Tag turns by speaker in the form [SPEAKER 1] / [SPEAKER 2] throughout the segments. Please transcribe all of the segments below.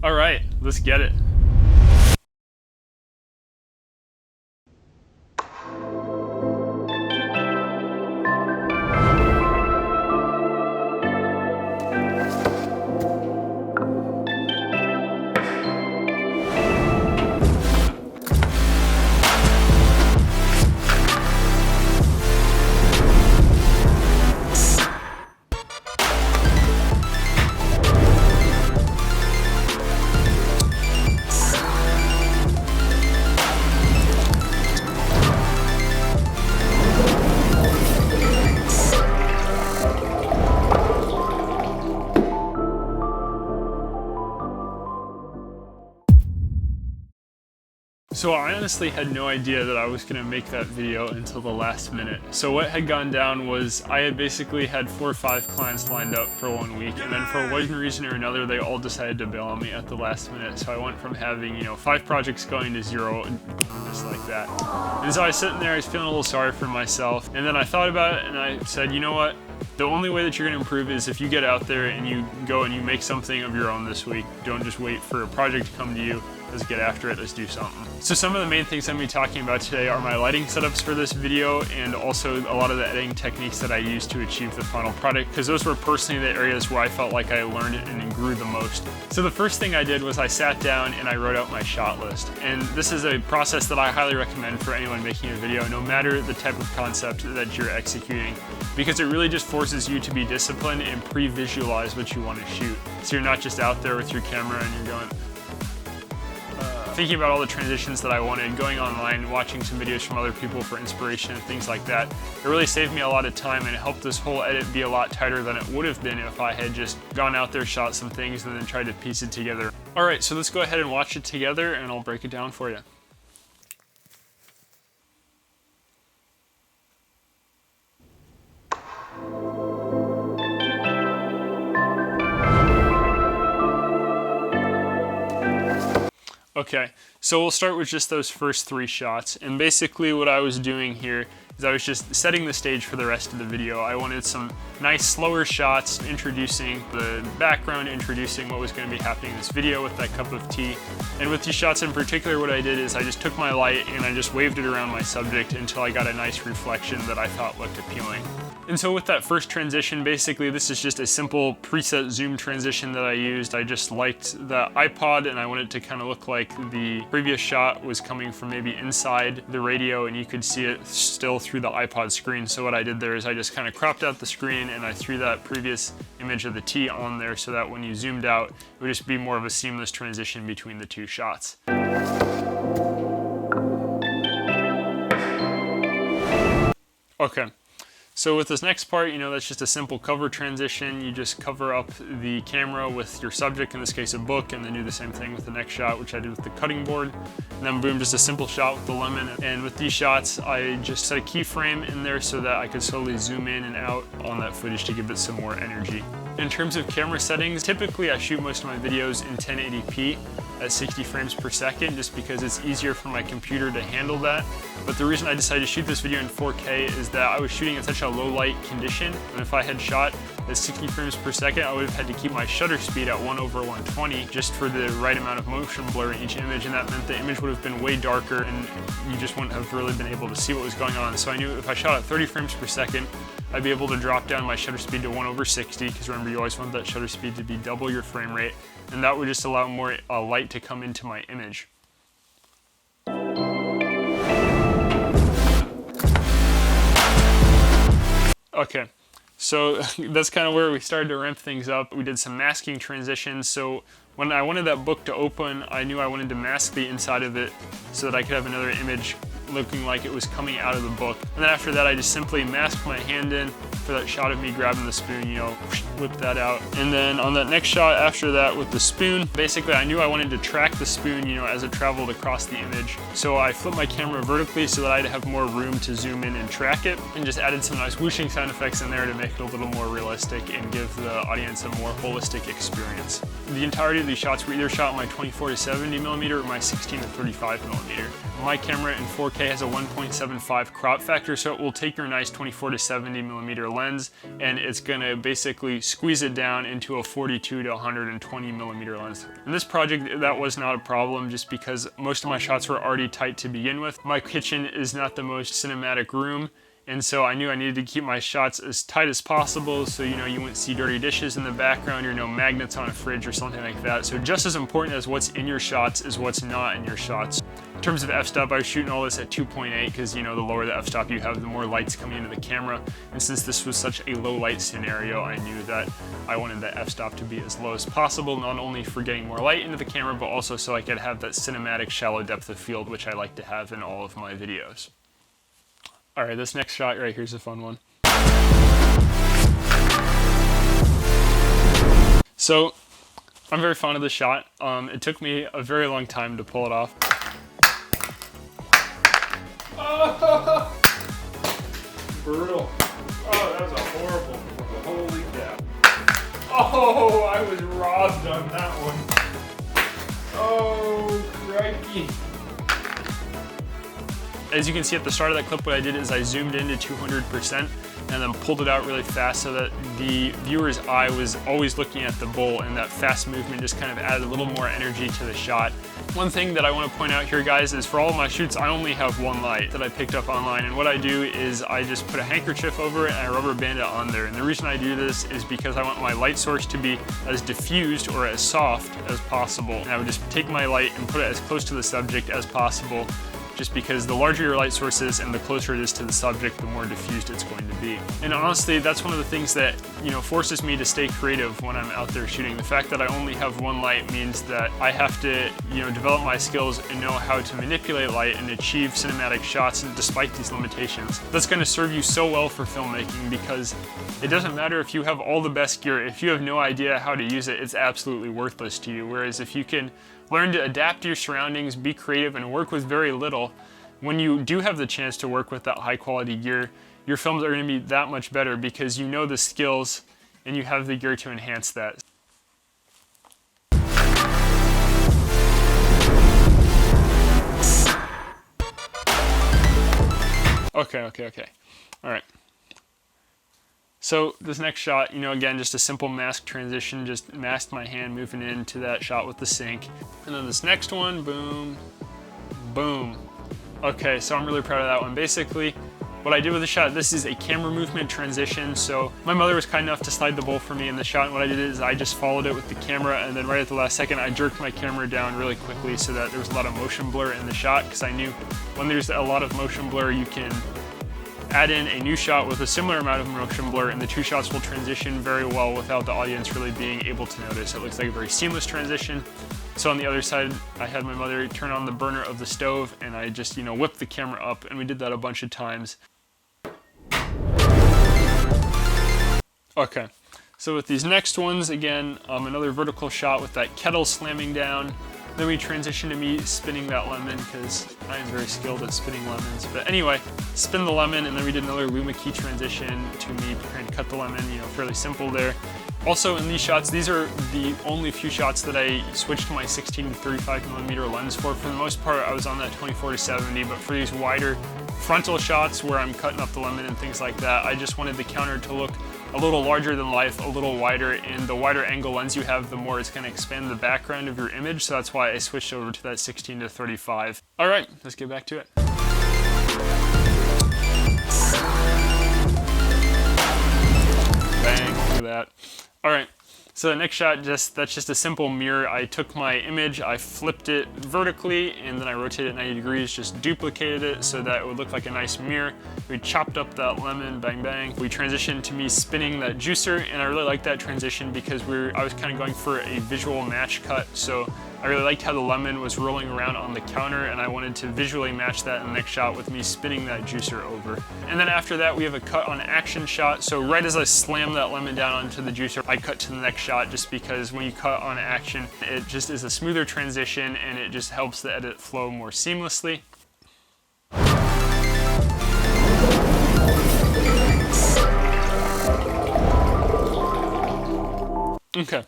[SPEAKER 1] All right, let's get it. So I honestly had no idea that I was going to make that video until the last minute. So what had gone down was I had basically had 4 or 5 clients lined up for 1 week, and then for one reason or another they all decided to bail on me at the last minute. So I went from having 5 projects going to 0 and just like that. And so I was sitting there, I was feeling a little sorry for myself, and then I thought about it and I said, you know what? The only way that you're going to improve is if you get out there and you go and you make something of your own this week. Don't just wait for a project to come to you. Let's get after it, let's do something. So some of the main things I'm going to be talking about today are my lighting setups for this video, and also a lot of the editing techniques that I use to achieve the final product, because those were personally the areas where I felt like I learned and grew the most. So the first thing I did was I sat down and I wrote out my shot list. And this is a process that I highly recommend for anyone making a video, no matter the type of concept that you're executing, because it really just forces you to be disciplined and pre-visualize what you want to shoot. So you're not just out there with your camera and you're going, thinking about all the transitions that I wanted, going online, watching some videos from other people for inspiration and things like that. It really saved me a lot of time, and it helped this whole edit be a lot tighter than it would have been if I had just gone out there, shot some things, and then tried to piece it together. All right, so let's go ahead and watch it together, and I'll break it down for you. Okay, so we'll start with just those first 3 shots, and basically what I was doing here is I was just setting the stage for the rest of the video. I wanted some nice slower shots introducing the background, introducing what was going to be happening in this video with that cup of tea. And with these shots in particular, what I did is I just took my light and I just waved it around my subject until I got a nice reflection that I thought looked appealing. And so with that first transition, basically this is just a simple preset zoom transition that I used. I just liked the iPod and I wanted it to kind of look like the previous shot was coming from maybe inside the radio and you could see it still through the iPod screen. So what I did there is I just kind of cropped out the screen and I threw that previous image of the T on there so that when you zoomed out, it would just be more of a seamless transition between the 2 shots. Okay. So with this next part, that's just a simple cover transition. You just cover up the camera with your subject, in this case a book, and then do the same thing with the next shot, which I did with the cutting board. And then boom, just a simple shot with the lemon. And with these shots, I just set a keyframe in there so that I could slowly zoom in and out on that footage to give it some more energy. In terms of camera settings, typically I shoot most of my videos in 1080p at 60 frames per second just because it's easier for my computer to handle that. But the reason I decided to shoot this video in 4K is that I was shooting in such a low light condition, and if I had shot at 60 frames per second, I would have had to keep my shutter speed at 1/120 just for the right amount of motion blur in each image, and that meant the image would have been way darker and you just wouldn't have really been able to see what was going on. So I knew if I shot at 30 frames per second, I'd be able to drop down my shutter speed to 1/60, because remember, you always want that shutter speed to be double your frame rate, and that would just allow more light to come into my image. Okay, so that's kind of where we started to ramp things up. We did some masking transitions, so when I wanted that book to open, I knew I wanted to mask the inside of it so that I could have another image looking like it was coming out of the book. And then after that, I just simply masked my hand in for that shot of me grabbing the spoon, whip that out. And then on that next shot after that with the spoon, basically I knew I wanted to track the spoon, as it traveled across the image. So I flipped my camera vertically so that I'd have more room to zoom in and track it, and just added some nice whooshing sound effects in there to make it a little more realistic and give the audience a more holistic experience. The entirety of these shots were either shot in my 24-70mm or my 16-35mm. My camera in 4K has a 1.75 crop factor, so it will take your nice 24-70mm lens, and it's gonna basically squeeze it down into a 42 to 120 millimeter lens. In this project, that was not a problem just because most of my shots were already tight to begin with. My kitchen is not the most cinematic room, and so I knew I needed to keep my shots as tight as possible so you wouldn't see dirty dishes in the background or no magnets on a fridge or something like that. So just as important as what's in your shots is what's not in your shots. In terms of f-stop, I was shooting all this at 2.8 because the lower the f-stop you have, the more light's coming into the camera. And since this was such a low light scenario, I knew that I wanted the f-stop to be as low as possible, not only for getting more light into the camera, but also so I could have that cinematic shallow depth of field, which I like to have in all of my videos. All right, this next shot right here's a fun one. So, I'm very fond of this shot. It took me a very long time to pull it off. Oh, brutal. Oh, that was a horrible. Holy cow. Oh, I was robbed on that one. Oh, crikey. As you can see at the start of that clip, what I did is I zoomed into 200% and then pulled it out really fast so that the viewer's eye was always looking at the bull, and that fast movement just kind of added a little more energy to the shot. One thing that I want to point out here, guys, is for all of my shoots, I only have one light that I picked up online, and what I do is I just put a handkerchief over it and I rubber band it on there. And the reason I do this is because I want my light source to be as diffused or as soft as possible. And I would just take my light and put it as close to the subject as possible, just because the larger your light source is and the closer it is to the subject, the more diffused it's going to be. And honestly, that's one of the things that forces me to stay creative when I'm out there shooting. The fact that I only have one light means that I have to develop my skills and know how to manipulate light and achieve cinematic shots, and despite these limitations. That's going to serve you so well for filmmaking, because it doesn't matter if you have all the best gear. If you have no idea how to use it, it's absolutely worthless to you. Whereas if you can learn to adapt to your surroundings, be creative, and work with very little, when you do have the chance to work with that high quality gear, your films are going to be that much better because you know the skills and you have the gear to enhance that. Okay. All right. So this next shot, again, just a simple mask transition, just masked my hand moving into that shot with the sink. And then this next one, boom, boom. Okay, so I'm really proud of that one. Basically, what I did with the shot, this is a camera movement transition. So my mother was kind enough to slide the bowl for me in the shot, and what I did is I just followed it with the camera, and then right at the last second, I jerked my camera down really quickly so that there was a lot of motion blur in the shot, because I knew when there's a lot of motion blur, you can add in a new shot with a similar amount of motion blur, and the two shots will transition very well without the audience really being able to notice. It looks like a very seamless transition. So on the other side, I had my mother turn on the burner of the stove, and I just, whipped the camera up, and we did that a bunch of times. Okay, so with these next ones, again, another vertical shot with that kettle slamming down. Then we transition to me spinning that lemon, because I am very skilled at spinning lemons. But anyway, spin the lemon, and then we did another luma key transition to me preparing to cut the lemon, fairly simple there. Also in these shots, these are the only few shots that I switched to my 16 to 35 millimeter lens for. For the most part, I was on that 24 to 70, but for these wider frontal shots where I'm cutting up the lemon and things like that, I just wanted the counter to look a little larger than life, a little wider, and the wider angle lens you have, the more it's going to expand the background of your image, so that's why I switched over to that 16 to 35. All right, let's get back to it. Bang, look at that. All right, so the next shot, that's just a simple mirror. I took my image, I flipped it vertically, and then I rotated it 90 degrees, just duplicated it so that it would look like a nice mirror. We chopped up that lemon, bang, bang. We transitioned to me spinning that juicer, and I really liked that transition because I was kind of going for a visual match cut. So I really liked how the lemon was rolling around on the counter, and I wanted to visually match that in the next shot with me spinning that juicer over. And then after that, we have a cut on action shot. So right as I slam that lemon down onto the juicer, I cut to the next shot, just because when you cut on action, it just is a smoother transition, and it just helps the edit flow more seamlessly. Okay,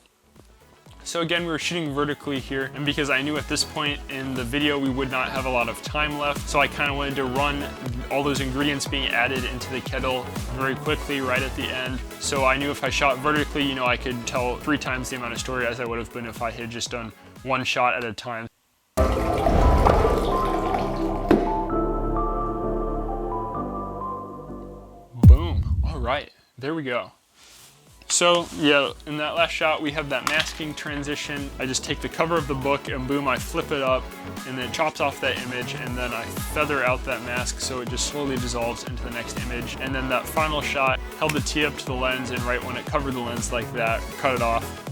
[SPEAKER 1] So again, we were shooting vertically here, and because I knew at this point in the video we would not have a lot of time left, so I kind of wanted to run all those ingredients being added into the kettle very quickly right at the end. So I knew if I shot vertically, you know, I could tell 3 times the amount of story as I would have been if I had just done one shot at a time. Boom, all right, there we go. So yeah, in that last shot we have that masking transition. I just take the cover of the book and boom, I flip it up and then it chops off that image, and then I feather out that mask so it just slowly dissolves into the next image. And then that final shot, held the T up to the lens, and right when it covered the lens like that, cut it off,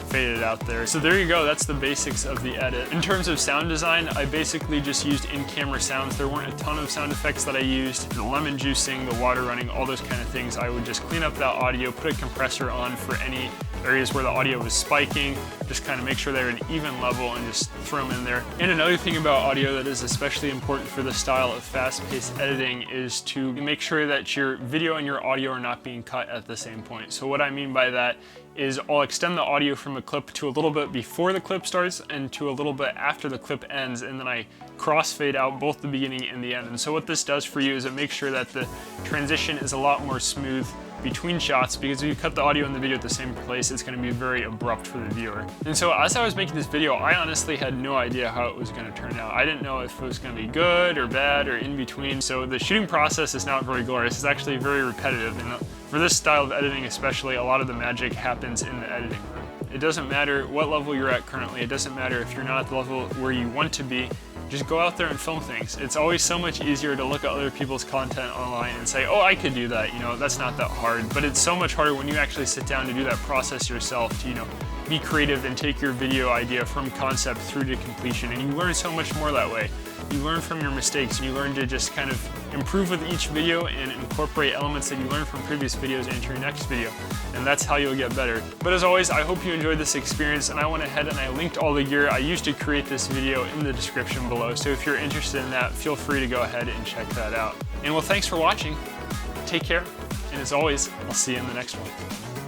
[SPEAKER 1] faded out there. So there you go, that's the basics of the edit. In terms of sound design, I basically just used in-camera sounds. There weren't a ton of sound effects that I used. The lemon juicing, the water running, all those kind of things. I would just clean up that audio, put a compressor on for any areas where the audio was spiking, just kind of make sure they're at an even level and just throw them in there. And another thing about audio that is especially important for this style of fast-paced editing is to make sure that your video and your audio are not being cut at the same point. So what I mean by that is I'll extend the audio from a clip to a little bit before the clip starts and to a little bit after the clip ends, and then I crossfade out both the beginning and the end. And so what this does for you is it makes sure that the transition is a lot more smooth between shots, because if you cut the audio and the video at the same place, it's going to be very abrupt for the viewer. And so as I was making this video, I honestly had no idea how it was going to turn out. I didn't know if it was going to be good or bad or in between. So the shooting process is not very glorious. It's actually very repetitive. And for this style of editing especially, a lot of the magic happens in the editing room. It doesn't matter what level you're at currently. It doesn't matter if you're not at the level where you want to be. Just go out there and film things. It's always so much easier to look at other people's content online and say, oh, I could do that, you know, that's not that hard. But it's so much harder when you actually sit down to do that process yourself, to, you know, be creative and take your video idea from concept through to completion. And you learn so much more that way. You learn from your mistakes, and you learn to just kind of improve with each video and incorporate elements that you learned from previous videos into your next video. And that's how you'll get better. But as always, I hope you enjoyed this experience, and I went ahead and I linked all the gear I used to create this video in the description below. So if you're interested in that, feel free to go ahead and check that out. And well, thanks for watching. Take care. And as always, I'll see you in the next one.